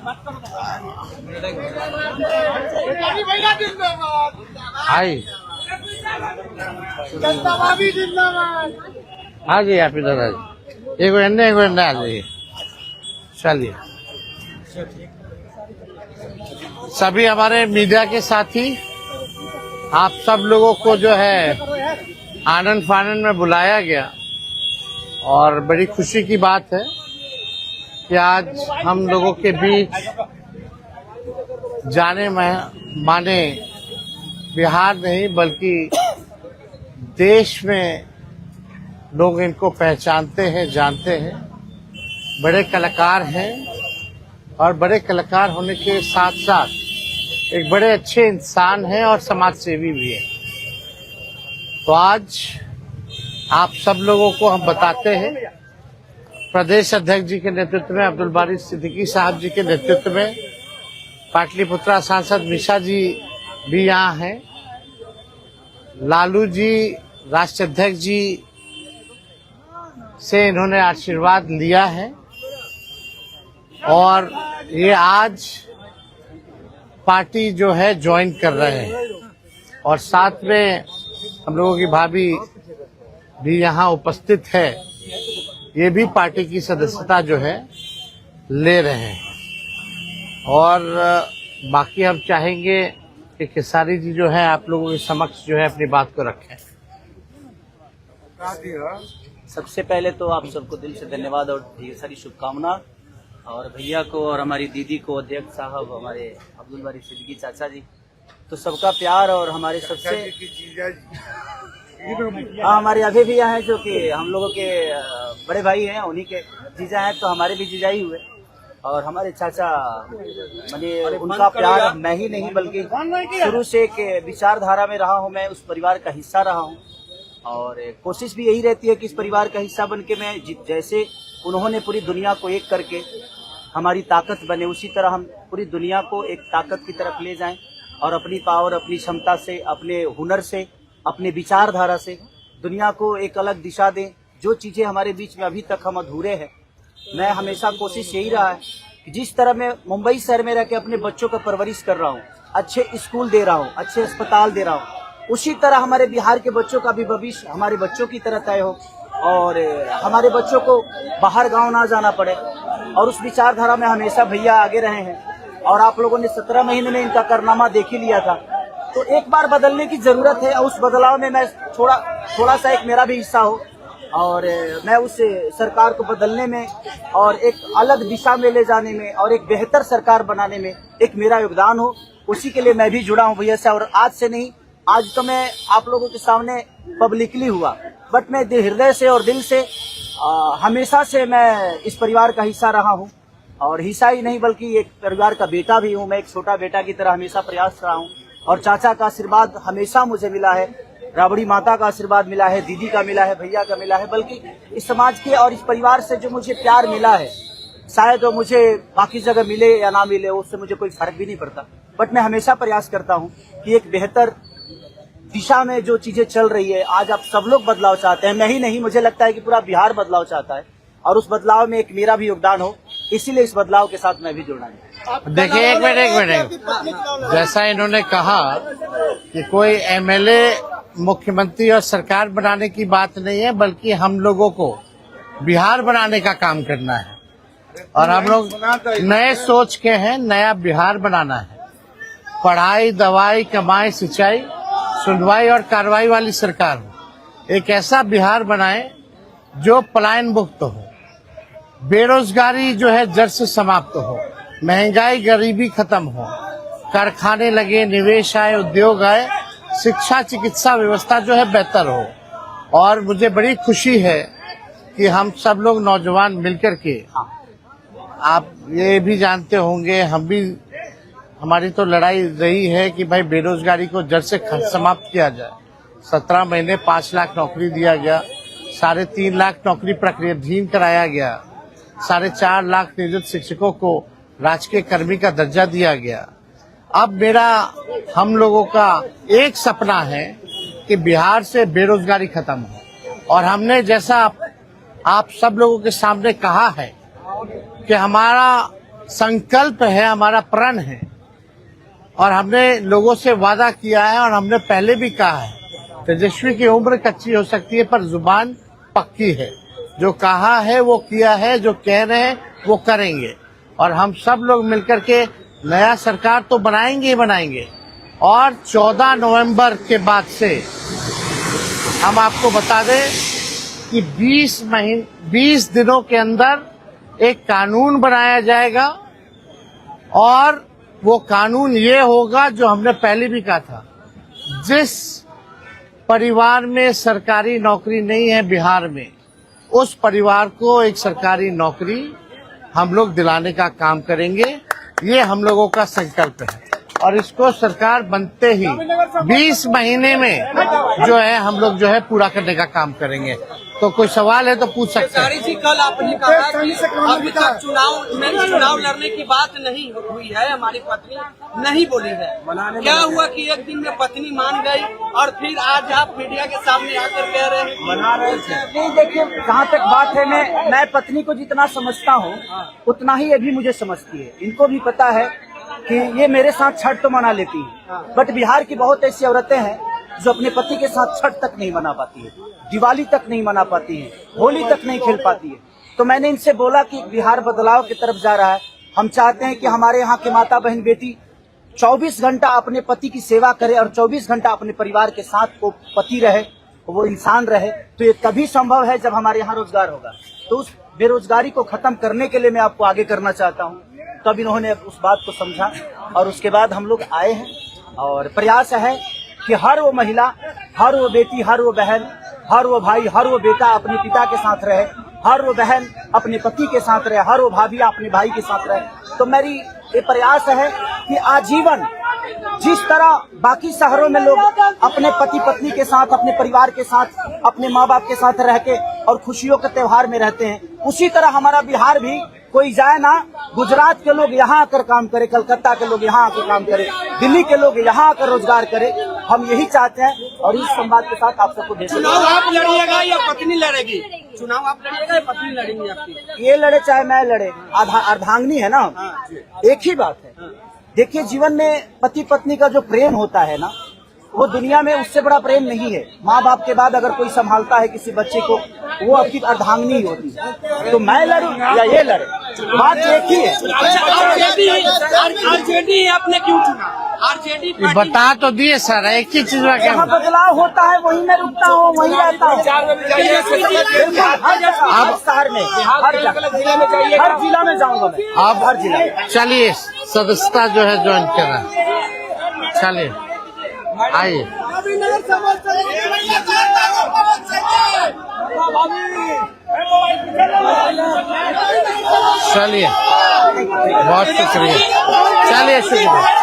हाय आ जाइए आप इधर आ जाइए, एक घंटे आ जाइए। चलिए सभी हमारे मीडिया के साथी, आप सब लोगों को जो है आनंद फानंद में बुलाया गया और बड़ी खुशी की बात है कि आज हम लोगों के बीच जाने माने बिहार नहीं बल्कि देश में लोग इनको पहचानते हैं, जानते हैं। बड़े कलाकार हैं और बड़े कलाकार होने के साथ साथ एक बड़े अच्छे इंसान हैं और समाज सेवी भी है। तो आज आप सब लोगों को हम बताते हैं, प्रदेश अध्यक्ष जी के नेतृत्व में, अब्दुल बारी सिद्दीकी साहब जी के नेतृत्व में, पाटलिपुत्रा सांसद मिशा जी भी यहाँ हैं, लालू जी राष्ट्रीय अध्यक्ष जी से इन्होंने आशीर्वाद लिया है और ये आज पार्टी जो है ज्वाइन कर रहे हैं और साथ में हम लोगों की भाभी भी यहाँ उपस्थित है, ये भी पार्टी की सदस्यता जो है ले रहे हैं। और बाकी हम चाहेंगे कि खेसारी जी जो है आप लोगों के समक्ष जो है अपनी बात को रखें। सबसे पहले तो आप सबको दिल से धन्यवाद और ढेर सारी शुभकामना, और भैया को और हमारी दीदी को, अध्यक्ष साहब, हमारे अब्दुल बारी सिद्दीकी चाचा जी, तो सबका प्यार और हमारे सबसे हमारे अभी भी यहाँ है जो कि हम लोगों के बड़े भाई हैं, उन्हीं के जीजा हैं, तो हमारे भी जीजा ही हुए। और हमारे चाचा मैंने उनका प्यार मैं ही नहीं बल्कि शुरू से एक विचारधारा में रहा हूँ, मैं उस परिवार का हिस्सा रहा हूँ और कोशिश भी यही रहती है कि इस परिवार का हिस्सा बन के मैं जैसे उन्होंने पूरी दुनिया को एक करके हमारी ताकत बने, उसी तरह हम पूरी दुनिया को एक ताकत की तरफ ले जाएं और अपनी पावर, अपनी क्षमता से, अपने हुनर से, अपने विचारधारा से दुनिया को एक अलग दिशा दें। जो चीज़ें हमारे बीच में अभी तक हम अधूरे हैं, मैं हमेशा कोशिश यही रहा है कि जिस तरह मैं मुंबई शहर में रह के अपने बच्चों का परवरिश कर रहा हूँ, अच्छे स्कूल दे रहा हूँ, अच्छे अस्पताल दे रहा हूँ, उसी तरह हमारे बिहार के बच्चों का भी भविष्य हमारे बच्चों की तरह तय हो और हमारे बच्चों को बाहर गांव ना जाना पड़े। और उस विचारधारा में हमेशा भैया आगे रहे हैं और आप लोगों ने 17 महीने में इनका कारनामा देख ही लिया था। तो एक बार बदलने की जरूरत है और उस बदलाव में मैं थोड़ा सा एक मेरा भी हिस्सा हो और मैं उस सरकार को बदलने में और एक अलग दिशा में ले जाने में और एक बेहतर सरकार बनाने में एक मेरा योगदान हो, उसी के लिए मैं भी जुड़ा हूँ भैया से। और आज से नहीं, आज तो मैं आप लोगों के सामने पब्लिकली हुआ, बट मैं हृदय से और दिल से हमेशा से मैं इस परिवार का हिस्सा रहा हूँ और हिस्सा ही नहीं बल्कि एक परिवार का बेटा भी हूँ। मैं एक छोटा बेटा की तरह हमेशा प्रयास रहा हूँ और चाचा का आशीर्वाद हमेशा मुझे मिला है, राबड़ी माता का आशीर्वाद मिला है, दीदी का मिला है, भैया का मिला है, बल्कि इस समाज के और इस परिवार से जो मुझे प्यार मिला है, शायद वो मुझे बाकी जगह मिले या ना मिले, उससे मुझे कोई फर्क भी नहीं पड़ता। बट मैं हमेशा प्रयास करता हूँ कि एक बेहतर दिशा में जो चीजें चल रही है, आज आप सब लोग बदलाव चाहते हैं, मैं ही नहीं, मुझे लगता है कि पूरा बिहार बदलाव चाहता है और उस बदलाव में एक मेरा भी योगदान हो, इसीलिए इस बदलाव के साथ मैं भी जुड़ना है। देखिए एक मिनट, जैसा इन्होंने कहा कि कोई एमएलए मुख्यमंत्री और सरकार बनाने की बात नहीं है, बल्कि हम लोगों को बिहार बनाने का काम करना है और हम लोग नए सोच के हैं, नया बिहार बनाना है। पढ़ाई, दवाई, कमाई, सिंचाई, सुनवाई और कार्रवाई वाली सरकार हो, एक ऐसा बिहार बनाए जो पलायन मुक्त हो, बेरोजगारी जो है जड़ से समाप्त हो, महंगाई गरीबी खत्म हो, कारखाने लगे, निवेश आए, उद्योग आए, शिक्षा चिकित्सा व्यवस्था जो है बेहतर हो। और मुझे बड़ी खुशी है कि हम सब लोग नौजवान मिलकर के, आप ये भी जानते होंगे, हम भी, हमारी तो लड़ाई रही है कि भाई बेरोजगारी को जड़ से समाप्त किया जाए। 17 महीने 5 लाख नौकरी दिया गया, 3.5 लाख नौकरी प्रक्रियाधीन कराया गया, 4.5 लाख नियोजित शिक्षकों को राजकीय कर्मी का दर्जा दिया गया। अब मेरा, हम लोगों का एक सपना है कि बिहार से बेरोजगारी खत्म हो और हमने जैसा आप सब लोगों के सामने कहा है कि हमारा संकल्प है, हमारा प्रण है और हमने लोगों से वादा किया है और हमने पहले भी कहा है, तेजस्वी की उम्र कच्ची हो सकती है पर जुबान पक्की है। जो कहा है वो किया है, जो कह रहे हैं वो करेंगे और हम सब लोग मिलकर के नया सरकार तो बनाएंगे ही बनाएंगे। और 14 नवंबर के बाद से हम आपको बता दें कि 20 दिनों के अंदर एक कानून बनाया जाएगा और वो कानून ये होगा जो हमने पहले भी कहा था, जिस परिवार में सरकारी नौकरी नहीं है बिहार में, उस परिवार को एक सरकारी नौकरी हम लोग दिलाने का काम करेंगे। ये हम लोगों का संकल्प है और इसको सरकार बनते ही 20 महीने में जो है हम लोग जो है पूरा करने का काम करेंगे। तो कोई सवाल है तो पूछ सकते हैं। जी, कल आपने कहा कि अभी तक चुनाव लड़ने की बात नहीं हुई है, हमारी पत्नी नहीं बोली है। क्या हुआ कि एक दिन में पत्नी मान गई और फिर आज आप मीडिया के सामने आकर कह रहे हैं मना रहे थे? नहीं, देखिए जहाँ तक बात है, मैं पत्नी को जितना समझता हूँ उतना ही ये भी मुझे समझती है। इनको भी पता है कि ये मेरे साथ छठ तो मना लेती है, बट बिहार की बहुत ऐसी औरतें हैं जो अपने पति के साथ छठ तक नहीं मना पाती है, दिवाली तक नहीं मना पाती है, होली तक नहीं खेल पाती है। तो मैंने इनसे बोला कि बिहार बदलाव की तरफ जा रहा है। हम चाहते हैं कि हमारे यहाँ के माता बहन बेटी 24 घंटा अपने पति की सेवा करे और 24 घंटा अपने परिवार के साथ वो पति रहे, वो इंसान रहे। तो ये तभी संभव है जब हमारे यहाँ रोजगार होगा। तो उस बेरोजगारी को खत्म करने के लिए मैं आपको आगे करना चाहता हूँ। तब इन्होंने उस बात को समझा और उसके बाद हम लोग आए हैं और प्रयास है कि हर वो महिला, हर वो बेटी, हर वो बहन, हर वो भाई, हर वो बेटा अपने पिता के साथ रहे, हर वो बहन अपने पति के साथ रहे, हर वो भाभी अपने भाई के साथ रहे। तो मेरी ये प्रयास है कि आजीवन जिस तरह बाकी शहरों में लोग अपने पति पत्नी के साथ, अपने परिवार के साथ, अपने माँ बाप के साथ रह के और खुशियों के त्योहार में रहते हैं, उसी तरह हमारा बिहार भी कोई जाए ना, गुजरात के लोग यहाँ आकर काम करे, कलकत्ता के लोग यहाँ आकर काम करे, दिल्ली के लोग यहाँ आकर रोजगार करे। हम यही चाहते हैं और इस संवाद के साथ आप सबको भेज। चुनाव आप लड़िएगा या पत्नी लड़ेगी? चुनाव आप लड़िएगा या पत्नी लड़ेंगी आपकी? ये लड़े चाहे मैं लड़े, अर्धांगिनी है ना, एक ही बात है। देखिए जीवन में पति पत्नी का जो प्रेम होता है ना, वो दुनिया में उससे बड़ा प्रेम नहीं है। माँ बाप के बाद अगर कोई संभालता है किसी बच्चे को, वो आपकी अर्धांगिनी ही होती है। तो मैं लड़ूं या ये लड़े, बात एक ही है। आरजेडी आपने क्यों चुना? आरजेडी बता तो दिए सर, एक ही चीज में क्या जहाँ बदलाव होता है वहीं मैं रुकता हूँ, वहीं रहता हूँ। अब शहर में, हर जिला में जाऊंगा मैं। आप हर जिला। चलिए सदस्यता जो है ज्वाइन करना, चलिए आइए। चलिए बहुत शुक्रिया, चलिए शुक्रिया।